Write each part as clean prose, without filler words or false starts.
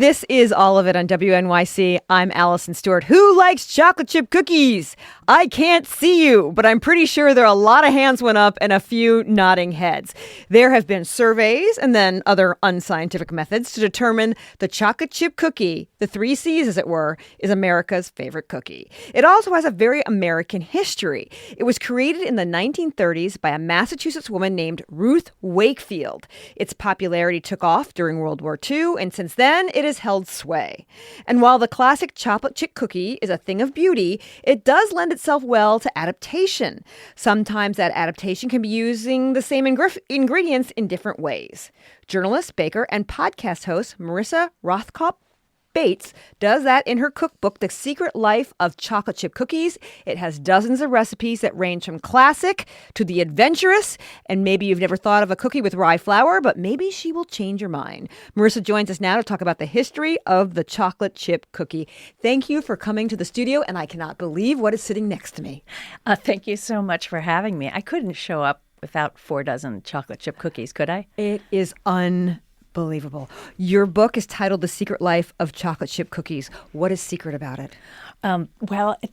This is All of It on WNYC. I'm Allison Stewart. Who likes chocolate chip cookies? I can't see you, but I'm pretty sure there are a lot of hands went up and a few nodding heads. There have been surveys and then other unscientific methods to determine the chocolate chip cookie, the 3 C's as it were, is America's favorite cookie. It also has a very American history. It was created in the 1930s by a Massachusetts woman named Ruth Wakefield. Its popularity took off during World War II, and since then, it has held sway. And while the classic chocolate chip cookie is a thing of beauty, it does lend itself well to adaptation. Sometimes that adaptation can be using the same ingredients in different ways. Journalist, baker, and podcast host Marissa Rothkopf Bates does that in her cookbook, The Secret Life of Chocolate Chip Cookies. It has dozens of recipes that range from classic to the adventurous. And maybe you've never thought of a cookie with rye flour, but maybe she will change your mind. Marissa joins us now to talk about the history of the chocolate chip cookie. Thank you for coming to the studio, and I cannot believe what is sitting next to me. Thank you so much for having me. I couldn't show up without 4 dozen chocolate chip cookies, could I? It is unbelievable. Your book is titled The Secret Life of Chocolate Chip Cookies. What is secret about it? Well, it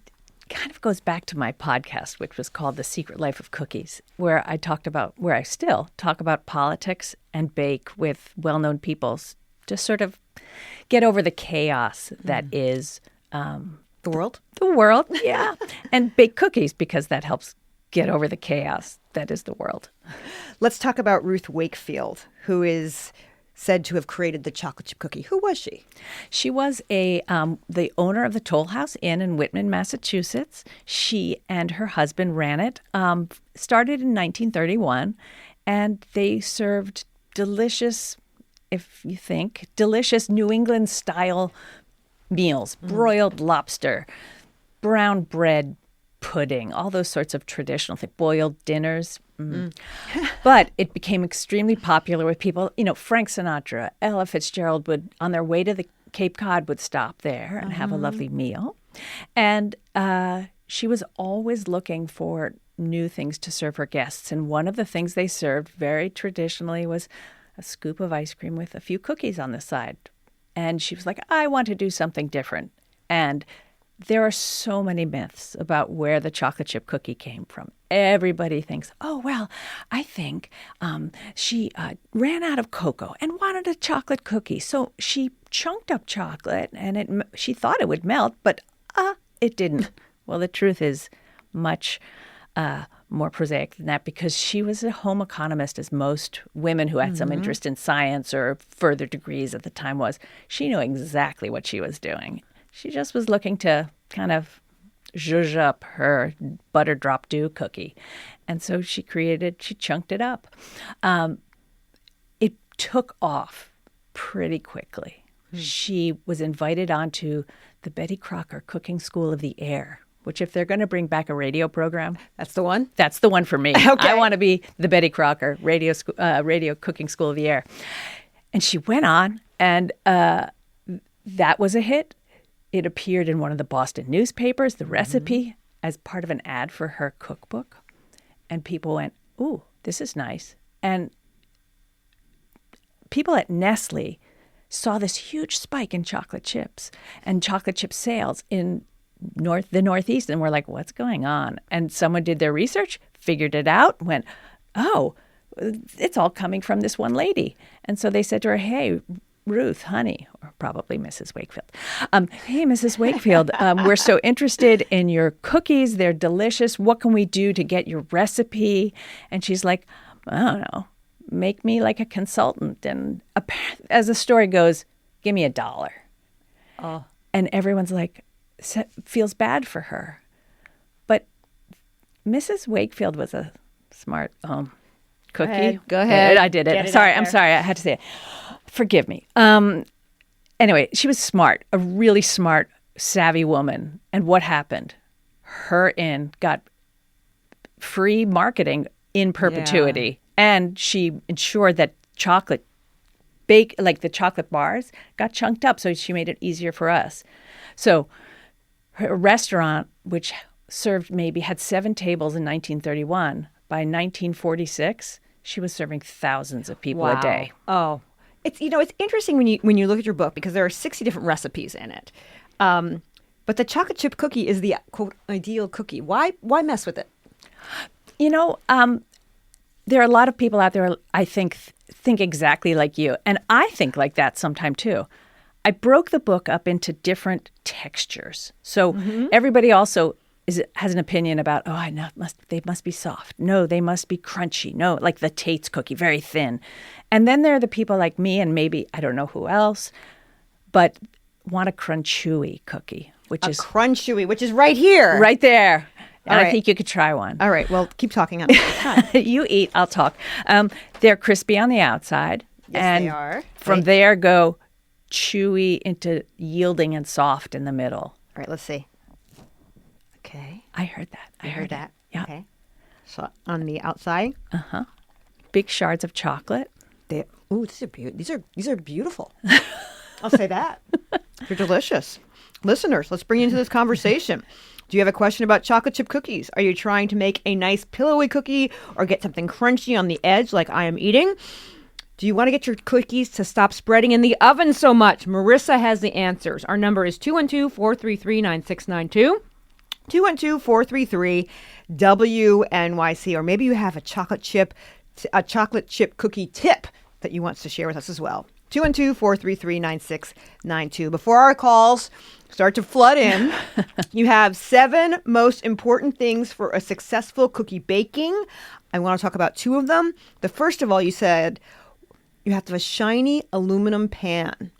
kind of goes back to my podcast, which was called The Secret Life of Cookies, where I still talk about politics and bake with well-known people to sort of get over the chaos that is The world? the world, yeah, and bake cookies because that helps get over the chaos that is the world. Let's talk about Ruth Wakefield, who is said to have created the chocolate chip cookie. Who was she? She was the owner of the Toll House Inn in Whitman, Massachusetts. She and her husband ran it. Started in 1931, and they served delicious New England style meals: broiled lobster, brown bread pudding, all those sorts of traditional things, boiled dinners. But it became extremely popular with people. You know, Frank Sinatra, Ella Fitzgerald would, on their way to the Cape Cod, would stop there and have a lovely meal. And she was always looking for new things to serve her guests. And one of the things they served very traditionally was a scoop of ice cream with a few cookies on the side. And she was like, I want to do something different. And there are so many myths about where the chocolate chip cookie came from. Everybody thinks, oh, well, I think she ran out of cocoa and wanted a chocolate cookie. So she chunked up chocolate and she thought it would melt, but it didn't. Well, the truth is much more prosaic than that, because she was a home economist, as most women who had some interest in science or further degrees at the time was. She knew exactly what she was doing. She just was looking to kind of zhuzh up her butter drop dew cookie. And so she chunked it up. It took off pretty quickly. She was invited onto the Betty Crocker Cooking School of the Air, which, if they're going to bring back a radio program, That's the one? that's the one for me. Okay. I want to be the Betty Crocker Radio Cooking School of the Air. And she went on, and that was a hit. It appeared in one of the Boston newspapers, the recipe, as part of an ad for her cookbook. And people went, ooh, this is nice. And people at Nestle saw this huge spike in chocolate chips and chocolate chip sales in the Northeast, and were like, what's going on? And someone did their research, figured it out, went, oh, it's all coming from this one lady. And so they said to her, hey, Ruth, honey, or probably Mrs. Wakefield. Hey, Mrs. Wakefield, we're so interested in your cookies. They're delicious. What can we do to get your recipe? And she's like, I don't know, make me like a consultant. And as the story goes, give me $1. Oh. And everyone's like, feels bad for her. But Mrs. Wakefield was a smart cookie. Go ahead. I did it. I'm sorry. I had to say it. Forgive me. Anyway, she was smart, a really smart, savvy woman. And what happened? Her inn got free marketing in perpetuity. Yeah. And she ensured that the chocolate bars got chunked up, so she made it easier for us. So her restaurant, which had 7 tables in 1931, by 1946, she was serving thousands of people a day. Oh, It's it's interesting when you look at your book because there are 60 different recipes in it. But the chocolate chip cookie is the quote ideal cookie. Why mess with it? There are a lot of people out there, I think exactly like you. And I think like that sometime too. I broke the book up into different textures. So everybody also has an opinion about, I know they must be soft. No, they must be crunchy. No, like the Tate's cookie, very thin. And then there are the people like me and maybe, I don't know who else, but want a crunchewy cookie, which is right here. Right there. And All right. I think you could try one. All right. Well, keep talking. You eat, I'll talk. They're crispy on the outside. Yes, and they are. From there go chewy into yielding and soft in the middle. All right. Let's see. Okay. I heard that. I heard that. Yeah. Okay. So on the outside. Big shards of chocolate. These are beautiful. I'll say that. They're delicious. Listeners, let's bring you into this conversation. Do you have a question about chocolate chip cookies? Are you trying to make a nice pillowy cookie or get something crunchy on the edge like I am eating? Do you want to get your cookies to stop spreading in the oven so much? Marissa has the answers. Our number is 212-433-9692. 212-433-WNYC. Or maybe you have a chocolate chip cookie tip that you want to share with us as well. 212-433-9692. Before our calls start to flood in, you have 7 most important things for a successful cookie baking. I want to talk about 2 of them. The first of all, you said you have to have a shiny aluminum pan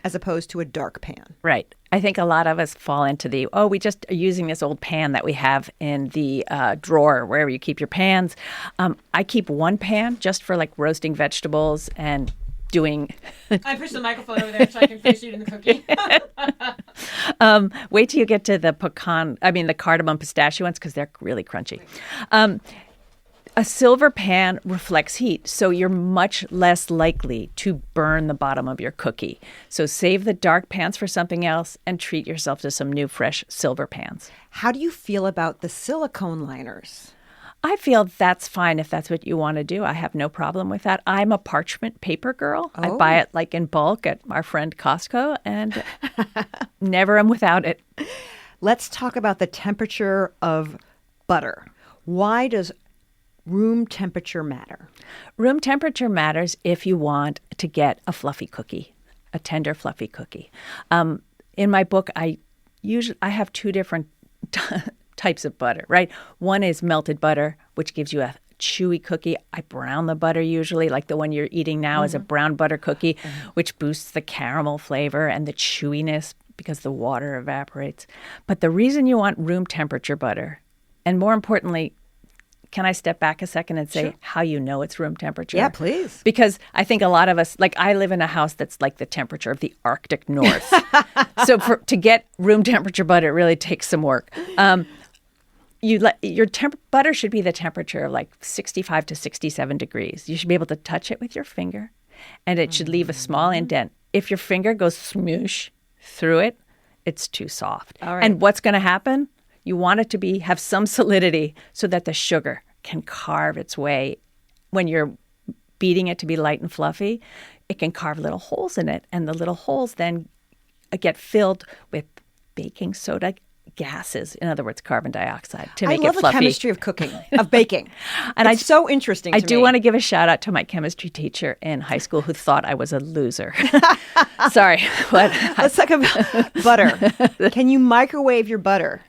as opposed to a dark pan. Right. I think a lot of us fall into we just are using this old pan that we have in the drawer, wherever you keep your pans. I keep one pan just for like roasting vegetables and doing... I pushed the microphone over there so I can finish eating the cookie. Wait till you get to the the cardamom pistachio ones because they're really crunchy. A silver pan reflects heat, so you're much less likely to burn the bottom of your cookie. So save the dark pans for something else and treat yourself to some new, fresh silver pans. How do you feel about the silicone liners? I feel that's fine if that's what you want to do. I have no problem with that. I'm a parchment paper girl. I buy it like in bulk at our friend Costco and never am without it. Let's talk about the temperature of butter. Why does room temperature matter? Room temperature matters if you want to get a fluffy cookie, a tender, fluffy cookie. In my book, I have 2 different types of butter, right? One is melted butter, which gives you a chewy cookie. I brown the butter usually, like the one you're eating now is a brown butter cookie, which boosts the caramel flavor and the chewiness because the water evaporates. But the reason you want room temperature butter, and more importantly, can I step back a second and say how you know it's room temperature? Yeah, please. Because I think a lot of us, like I live in a house that's like the temperature of the Arctic North. So to get room temperature butter, it really takes some work. Butter should be the temperature of like 65 to 67 degrees. You should be able to touch it with your finger, and it should leave a small indent. If your finger goes smoosh through it, it's too soft. All right. And what's going to happen? You want it to have some solidity so that the sugar can carve its way. When you're beating it to be light and fluffy, it can carve little holes in it, and the little holes then get filled with baking soda gases, in other words, carbon dioxide, to make it fluffy. I love the chemistry of cooking, of baking. And it's so interesting to me. I do want to give a shout out to my chemistry teacher in high school who thought I was a loser. Sorry. But let's talk about butter. Can you microwave your butter?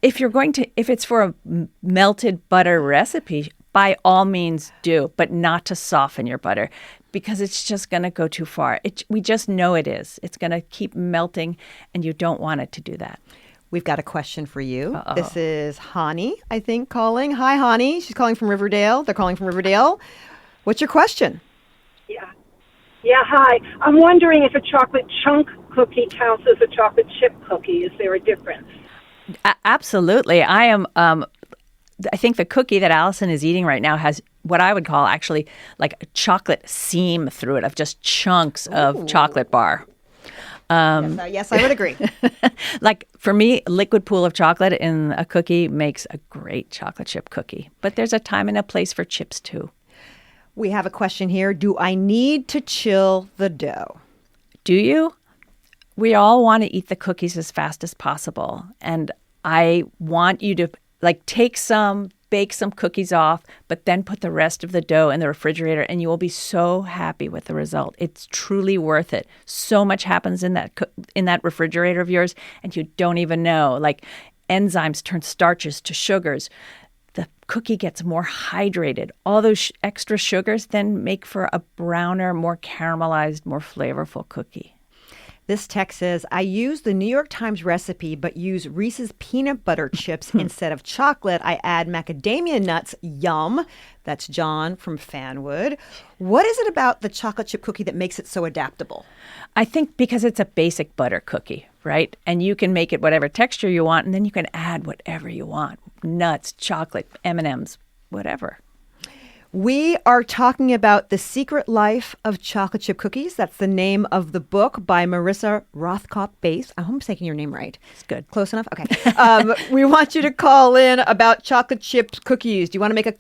If it's for a melted butter recipe, by all means do, but not to soften your butter because it's just going to go too far. We just know it is. It's going to keep melting, and you don't want it to do that. We've got a question for you. Uh-oh. This is Hani, I think, calling. Hi, Hani. She's calling from Riverdale. They're calling from Riverdale. What's your question? Yeah, hi. I'm wondering if a chocolate chunk cookie counts as a chocolate chip cookie. Is there a difference? Absolutely. I think the cookie that Allison is eating right now has what I would call actually like a chocolate seam through it of just chunks of chocolate bar. Yes, I would agree. Like for me, a liquid pool of chocolate in a cookie makes a great chocolate chip cookie. But there's a time and a place for chips too. We have a question here. Do I need to chill the dough? Do you? We all want to eat the cookies as fast as possible. And I want you to take some, bake some cookies off, but then put the rest of the dough in the refrigerator and you will be so happy with the result. It's truly worth it. So much happens in that refrigerator of yours and you don't even know. Like enzymes turn starches to sugars. The cookie gets more hydrated. All those extra sugars then make for a browner, more caramelized, more flavorful cookie. This text says, I use the New York Times recipe, but use Reese's peanut butter chips instead of chocolate. I add macadamia nuts. Yum. That's John from Fanwood. What is it about the chocolate chip cookie that makes it so adaptable? I think because it's a basic butter cookie, right? And you can make it whatever texture you want, and then you can add whatever you want. Nuts, chocolate, M&Ms, whatever. We are talking about The Secret Life of Chocolate Chip Cookies. That's the name of the book by Marissa Rothkopf-Bates. I hope I'm saying your name right. It's good. Close enough? Okay. We want you to call in about chocolate chip cookies. Do you want to make a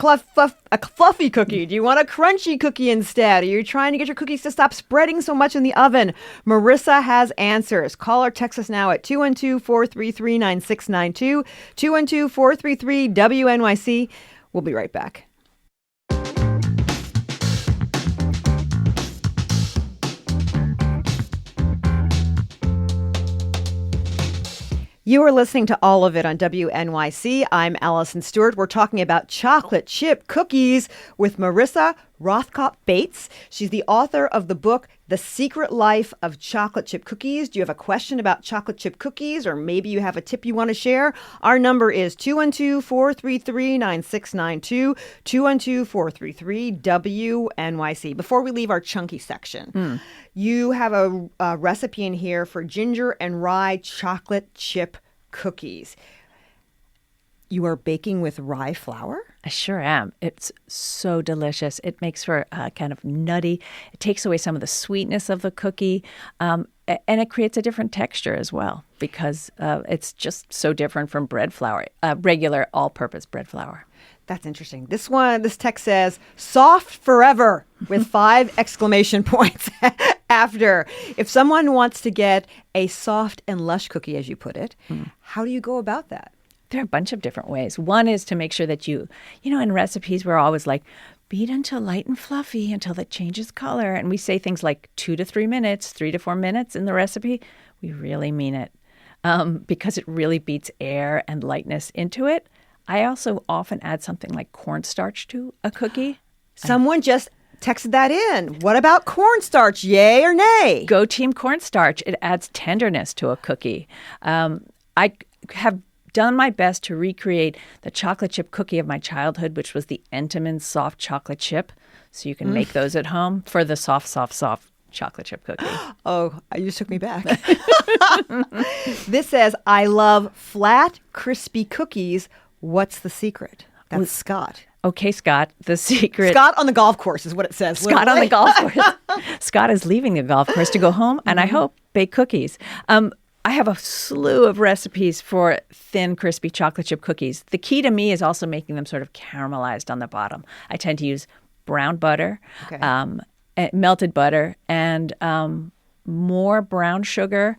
fluffy cookie? Do you want a crunchy cookie instead? Are you trying to get your cookies to stop spreading so much in the oven? Marissa has answers. Call or text us now at 212-433-9692, 212-433-WNYC. We'll be right back. You are listening to All of It on WNYC. I'm Allison Stewart. We're talking about chocolate chip cookies with Marissa Rothkopf-Bates. She's the author of the book, The Secret Life of Chocolate Chip Cookies. Do you have a question about chocolate chip cookies, or maybe you have a tip you want to share? Our number is 212-433-9692, 212-433-WNYC. Before we leave our chunky section, you have a recipe in here for ginger and rye chocolate chip cookies. You are baking with rye flour? I sure am. It's so delicious. It makes for kind of nutty. It takes away some of the sweetness of the cookie, and it creates a different texture as well because it's just so different from bread flour, regular all-purpose bread flour. That's interesting. This text says, soft forever with 5 exclamation points after. If someone wants to get a soft and lush cookie, as you put it, how do you go about that? There are a bunch of different ways. One is to make sure that in recipes, we're always like, beat until light and fluffy until it changes color. And we say things like 2 to 3 minutes, 3 to 4 minutes in the recipe. We really mean it because it really beats air and lightness into it. I also often add something like cornstarch to a cookie. Someone just texted that in. What about cornstarch? Yay or nay? Go team cornstarch. It adds tenderness to a cookie. I have done my best to recreate the chocolate chip cookie of my childhood, which was the Entenmann's soft chocolate chip. So you can make those at home for the soft chocolate chip cookie. Oh, you just took me back. This says, I love flat, crispy cookies. What's the secret? That's Scott. Okay, Scott, the secret. Scott on the golf course is what it says. Scott on the golf course. Scott is leaving the golf course to go home, and I hope bake cookies. I have a slew of recipes for thin, crispy chocolate chip cookies. The key to me is also making them sort of caramelized on the bottom. I tend to use brown butter, melted butter, and more brown sugar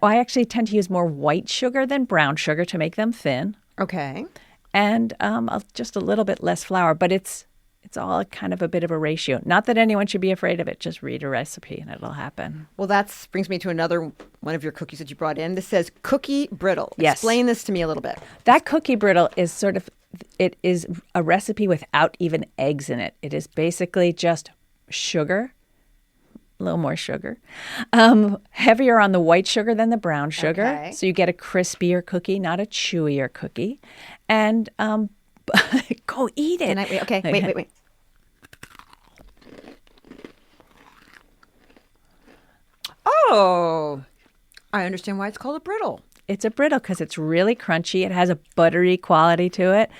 I actually tend to use more white sugar than brown sugar to make them thin. Okay. And just a little bit less flour, but it's all kind of a bit of a ratio. Not that anyone should be afraid of it. Just read a recipe and it'll happen. Well, that brings me to another one of your cookies that you brought in. This says cookie brittle. Yes. Explain this to me a little bit. That cookie brittle is it is a recipe without even eggs in it. It is basically just sugar, a little more sugar, heavier on the white sugar than the brown sugar. Okay. So you get a crispier cookie, not a chewier cookie. And go eat it. Wait. Oh, I understand why it's called a brittle. It's a brittle because it's really crunchy. It has a buttery quality to it,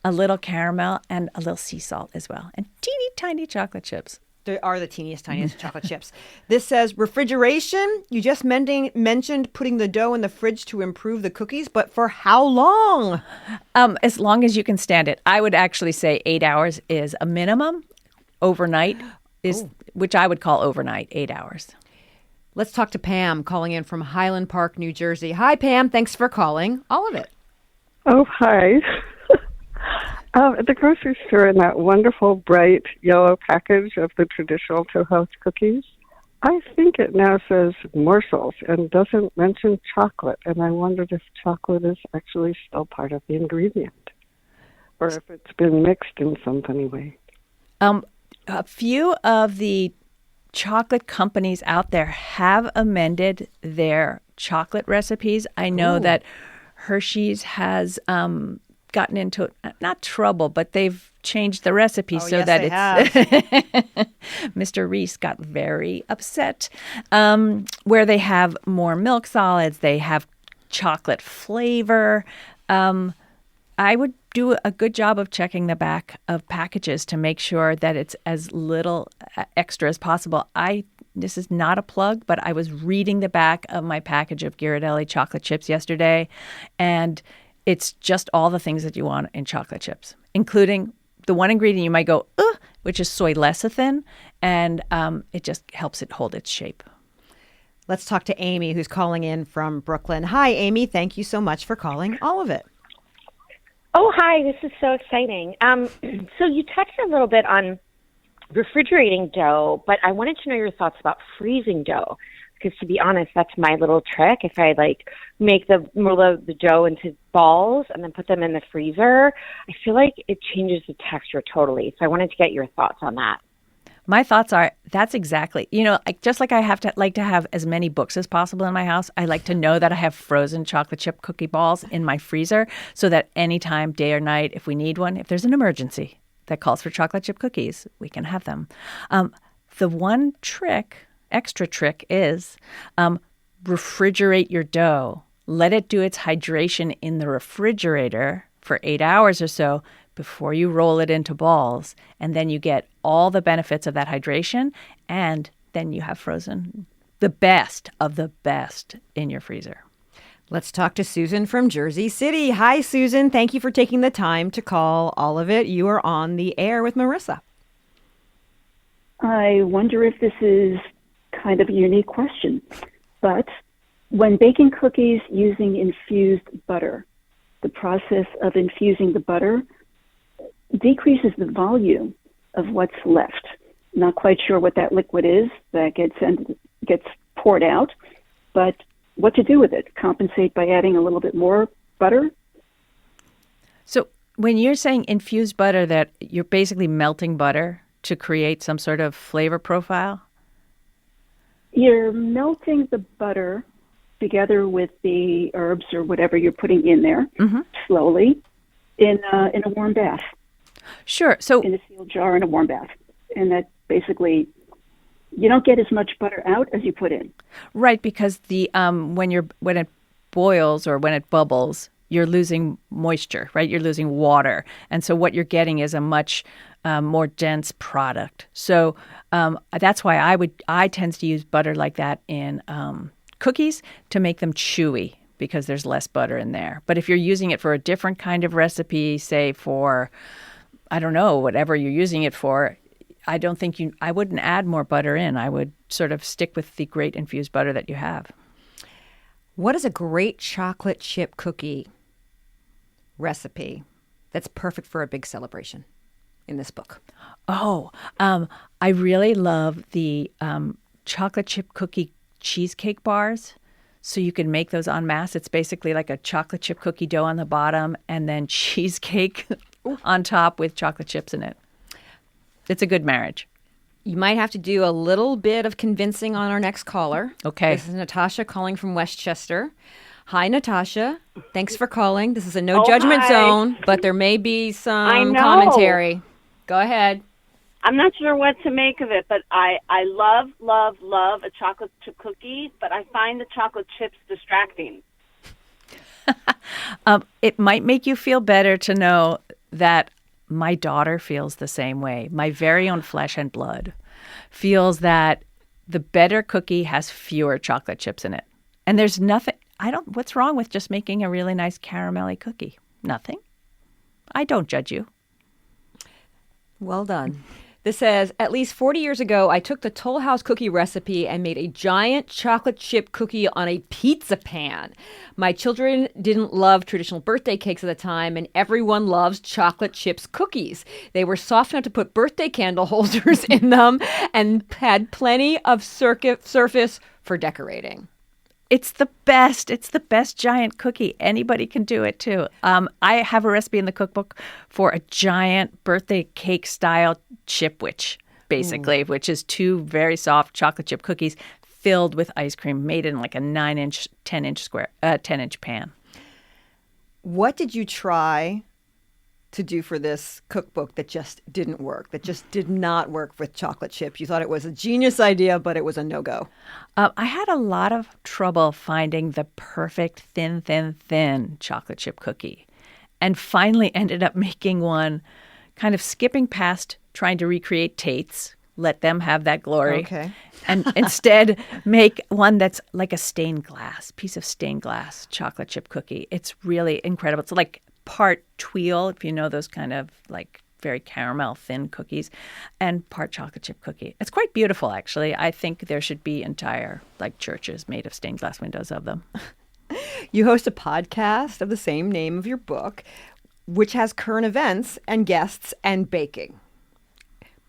a little caramel, and a little sea salt as well, and teeny tiny chocolate chips. They are the teeniest, tiniest chocolate chips. This says refrigeration. You just mentioned putting the dough in the fridge to improve the cookies, but for how long? As long as you can stand it. I would actually say 8 hours is a minimum. overnight which I would call overnight, 8 hours. Let's talk to Pam calling in from Highland Park, New Jersey. Hi, Pam. Thanks for calling. All of it. Oh, hi. At the grocery store, in that wonderful bright yellow package of the traditional Toll House cookies, I think it now says morsels and doesn't mention chocolate. And I wondered if chocolate is actually still part of the ingredient or if it's been mixed in some funny way. A few of the chocolate companies out there have amended their chocolate recipes. I know that Hershey's has gotten into not trouble, but they've changed the recipe that it's Mr. Reese got very upset. Where they have more milk solids, they have chocolate flavor. I would do a good job of checking the back of packages to make sure that it's as little extra as possible. This is not a plug, but I was reading the back of my package of Ghirardelli chocolate chips yesterday, and it's just all the things that you want in chocolate chips, including the one ingredient you might go, which is soy lecithin, and it just helps it hold its shape. Let's talk to Amy, who's calling in from Brooklyn. Hi, Amy. Thank you so much for calling. All of it. Oh, hi. This is so exciting. So you touched a little bit on refrigerating dough, but I wanted to know your thoughts about freezing dough. Because to be honest, that's my little trick. If I make the dough into balls and then put them in the freezer, I feel like it changes the texture totally. So I wanted to get your thoughts on that. My thoughts are that's exactly, just like I like to have as many books as possible in my house, I like to know that I have frozen chocolate chip cookie balls in my freezer so that anytime, day or night, if we need one, if there's an emergency that calls for chocolate chip cookies, we can have them. The one extra trick is refrigerate your dough. Let it do its hydration in the refrigerator for 8 hours or so before you roll it into balls. And then you get all the benefits of that hydration. And then you have frozen the best of the best in your freezer. Let's talk to Susan from Jersey City. Hi, Susan. Thank you for taking the time to call All of It. You are on the air with Marissa. I wonder if this is kind of a unique question, but when baking cookies using infused butter, the process of infusing the butter decreases the volume of what's left. Not quite sure what that liquid is that gets poured out, but what to do with it? Compensate by adding a little bit more butter? So when you're saying infused butter, that you're basically melting butter to create some sort of flavor profile? You're melting the butter together with the herbs or whatever you're putting in there slowly in a warm bath. Sure. So in a sealed jar in a warm bath. And that basically, you don't get as much butter out as you put in. Right, because the when it boils or when it bubbles, you're losing moisture, right? You're losing water. And so what you're getting is a much more dense product. So that's why I tend to use butter like that in cookies to make them chewy because there's less butter in there. But if you're using it for a different kind of recipe, say for, I don't know, whatever you're using it for, I wouldn't add more butter in. I would sort of stick with the great infused butter that you have. What is a great chocolate chip cookie recipe that's perfect for a big celebration in this book? Oh, I really love the chocolate chip cookie cheesecake bars. So you can make those en masse. It's basically like a chocolate chip cookie dough on the bottom and then cheesecake on top with chocolate chips in it. It's a good marriage. You might have to do a little bit of convincing on our next caller. Okay. This is Natasha calling from Westchester. Hi, Natasha. Thanks for calling. This is a no judgment zone, but there may be some commentary. Go ahead. I'm not sure what to make of it, but I love, love, love a chocolate chip cookie, but I find the chocolate chips distracting. It might make you feel better to know that my daughter feels the same way. My very own flesh and blood feels that the better cookie has fewer chocolate chips in it. And there's nothing, what's wrong with just making a really nice caramelly cookie? Nothing. I don't judge you. Well done. This says, at least 40 years ago, I took the Toll House cookie recipe and made a giant chocolate chip cookie on a pizza pan. My children didn't love traditional birthday cakes at the time, and everyone loves chocolate chips cookies. They were soft enough to put birthday candle holders in them and had plenty of surface for decorating. It's the best. It's the best giant cookie. Anybody can do it too. I have a recipe in the cookbook for a giant birthday cake style chipwich, basically, which is 2 very soft chocolate chip cookies filled with ice cream, made in like a 9-inch, 10-inch pan. What did you try to do for this cookbook that just didn't work, that just did not work with chocolate chips? You thought it was a genius idea, but it was a no-go. I had a lot of trouble finding the perfect thin chocolate chip cookie, and finally ended up making one, kind of skipping past trying to recreate Tate's, let them have that glory, and instead make one that's like a piece of stained glass chocolate chip cookie. It's really incredible. It's like part tuile, if you know those kind of like very caramel thin cookies, and part chocolate chip cookie. It's quite beautiful, actually. I think there should be entire like churches made of stained glass windows of them. You host a podcast of the same name of your book, which has current events and guests and baking.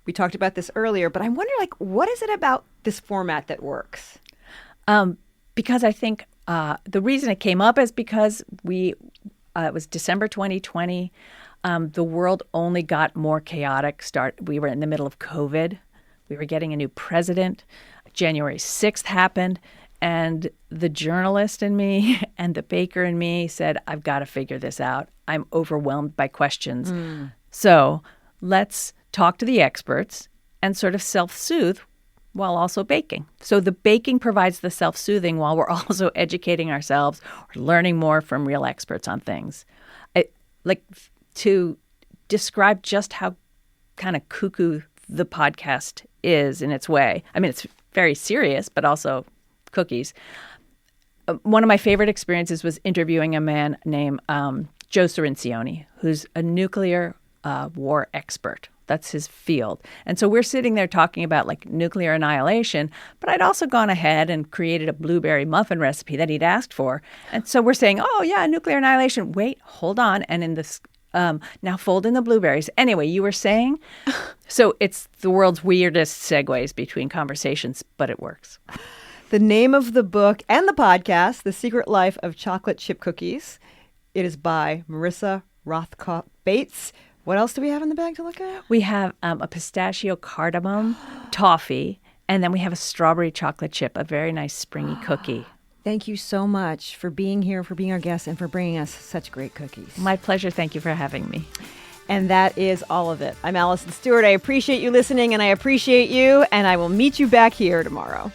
We talked about this earlier, but I wonder, like, what is it about this format that works? Because I think the reason it came up is because it was December 2020. The world only got more chaotic. We were in the middle of COVID. We were getting a new president. January 6th happened. And the journalist in me and the baker in me said, I've got to figure this out. I'm overwhelmed by questions. So let's talk to the experts and sort of self-soothe while also baking. So the baking provides the self-soothing while we're also educating ourselves or learning more from real experts on things. Like to describe just how kind of cuckoo the podcast is in its way. I mean, it's very serious, but also cookies. One of my favorite experiences was interviewing a man named Joe Cirincione, who's a nuclear war expert. That's his field. And so we're sitting there talking about like nuclear annihilation, but I'd also gone ahead and created a blueberry muffin recipe that he'd asked for. And so we're saying, oh yeah, nuclear annihilation. Wait, hold on. And in this, now fold in the blueberries. Anyway, you were saying? So it's the world's weirdest segues between conversations, but it works. The name of the book and the podcast, The Secret Life of Chocolate Chip Cookies. It is by Marissa Rothkopf Bates. What else do we have in the bag to look at? We have a pistachio cardamom toffee, and then we have a strawberry chocolate chip, a very nice springy cookie. Thank you so much for being here, for being our guest, and for bringing us such great cookies. My pleasure. Thank you for having me. And that is all of it. I'm Allison Stewart. I appreciate you listening, and I appreciate you, and I will meet you back here tomorrow.